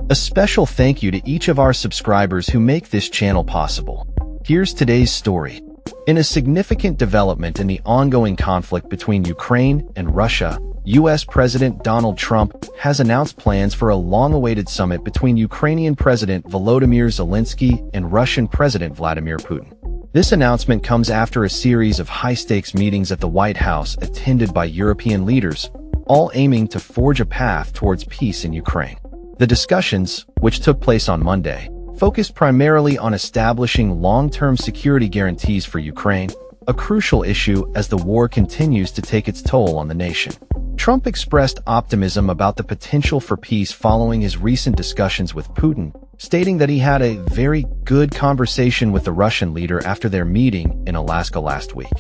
A special thank you to each of our subscribers who make this channel possible. Here's today's story. In a significant development in the ongoing conflict between Ukraine and Russia, U.S. President Donald Trump has announced plans for a long-awaited summit between Ukrainian President Volodymyr Zelensky and Russian President Vladimir Putin. This announcement comes after a series of high-stakes meetings at the White House attended by European leaders, all aiming to forge a path towards peace in Ukraine. The discussions, which took place on Monday, focused primarily on establishing long-term security guarantees for Ukraine, a crucial issue as the war continues to take its toll on the nation. Trump expressed optimism about the potential for peace following his recent discussions with Putin, stating that he had a very good conversation with the Russian leader after their meeting in Alaska last week.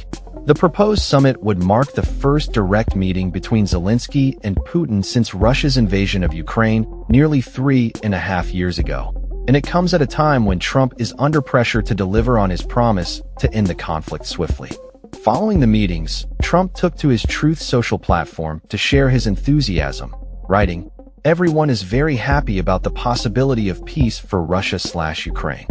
The proposed summit would mark the first direct meeting between Zelensky and Putin since Russia's invasion of Ukraine nearly 3.5 years ago, and it comes at a time when Trump is under pressure to deliver on his promise to end the conflict swiftly. Following the meetings, Trump took to his Truth Social platform to share his enthusiasm, writing, "Everyone is very happy about the possibility of peace for Russia/Ukraine."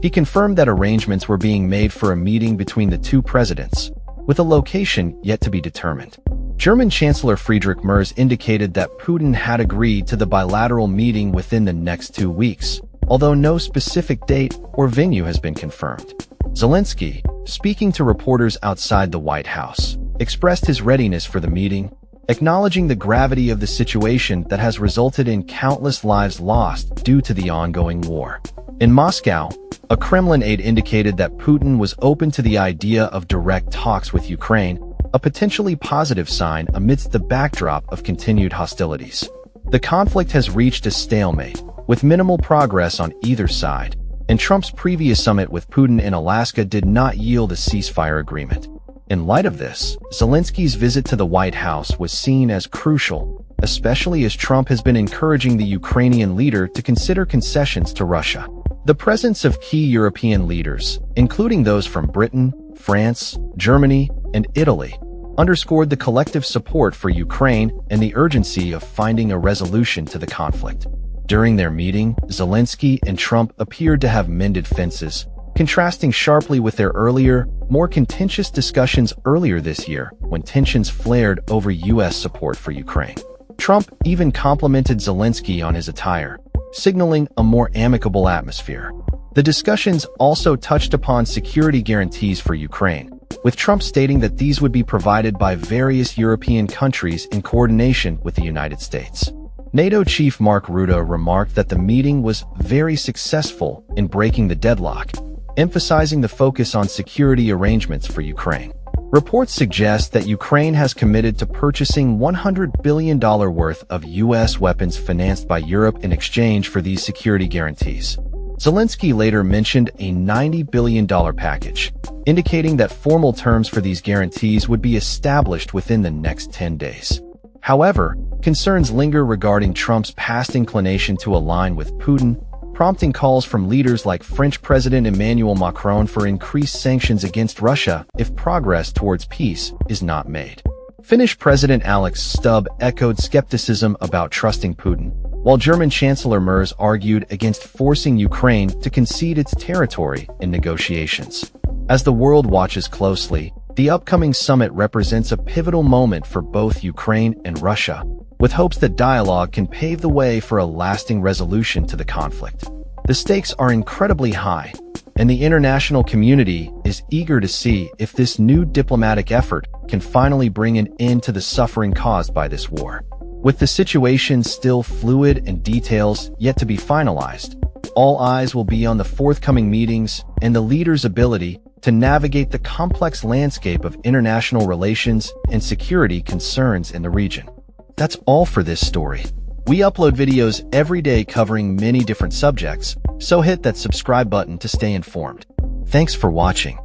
He confirmed that arrangements were being made for a meeting between the two presidents, with a location yet to be determined. German Chancellor Friedrich Merz indicated that Putin had agreed to the bilateral meeting within the next 2 weeks, although no specific date or venue has been confirmed. Zelensky, speaking to reporters outside the White House, expressed his readiness for the meeting, acknowledging the gravity of the situation that has resulted in countless lives lost due to the ongoing war. In Moscow, a Kremlin aide indicated that Putin was open to the idea of direct talks with Ukraine, a potentially positive sign amidst the backdrop of continued hostilities. The conflict has reached a stalemate, with minimal progress on either side, and Trump's previous summit with Putin in Alaska did not yield a ceasefire agreement. In light of this, Zelensky's visit to the White House was seen as crucial, especially as Trump has been encouraging the Ukrainian leader to consider concessions to Russia. The presence of key European leaders, including those from Britain, France, Germany, and Italy, underscored the collective support for Ukraine and the urgency of finding a resolution to the conflict. During their meeting, Zelensky and Trump appeared to have mended fences, contrasting sharply with their earlier, more contentious discussions earlier this year when tensions flared over U.S. support for Ukraine. Trump even complimented Zelensky on his attire, signaling a more amicable atmosphere. The discussions also touched upon security guarantees for Ukraine, with Trump stating that these would be provided by various European countries in coordination with the United States. NATO chief Mark Rutte remarked that the meeting was very successful in breaking the deadlock, emphasizing the focus on security arrangements for Ukraine. Reports suggest that Ukraine has committed to purchasing $100 billion worth of U.S. weapons financed by Europe in exchange for these security guarantees. Zelensky later mentioned a $90 billion package, indicating that formal terms for these guarantees would be established within the next 10 days. However, concerns linger regarding Trump's past inclination to align with Putin, prompting calls from leaders like French President Emmanuel Macron for increased sanctions against Russia if progress towards peace is not made. Finnish President Alex Stubb echoed skepticism about trusting Putin, while German Chancellor Merz argued against forcing Ukraine to concede its territory in negotiations. As the world watches closely, the upcoming summit represents a pivotal moment for both Ukraine and Russia, with hopes that dialogue can pave the way for a lasting resolution to the conflict. The stakes are incredibly high, and the international community is eager to see if this new diplomatic effort can finally bring an end to the suffering caused by this war. With the situation still fluid and details yet to be finalized, all eyes will be on the forthcoming meetings and the leaders' ability to navigate the complex landscape of international relations and security concerns in the region. That's all for this story. We upload videos every day covering many different subjects, so hit that subscribe button to stay informed. Thanks for watching.